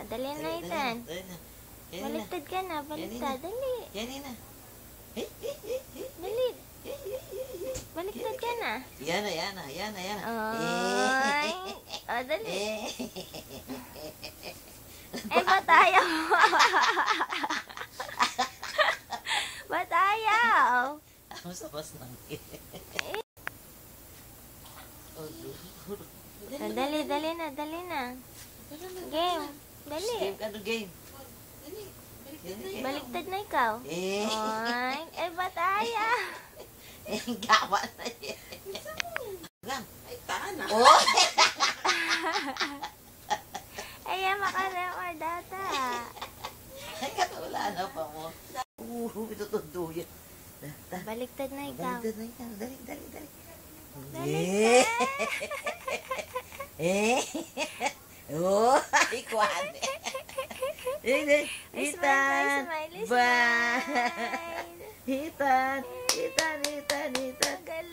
Dali na, Ethan. Baliktad ka na, baliktad. Dali. Yan na. Dali. Baliktad ka na. Yan na. Ay. O, dali. Ba't ayaw? Ba't ayaw? Ang sabas ng Dali na. Game. Dali. Game. Baliktad na ikaw. Ay, ba't ayaw? Gawa na yan. Ay, tana. Ay, makarecord data. Ay, katula na pa mo. Ito yan. Baliktad na ikaw. Dali. Baliktad. Ay, kwan. Ethan. Smile. Bye. Ethan.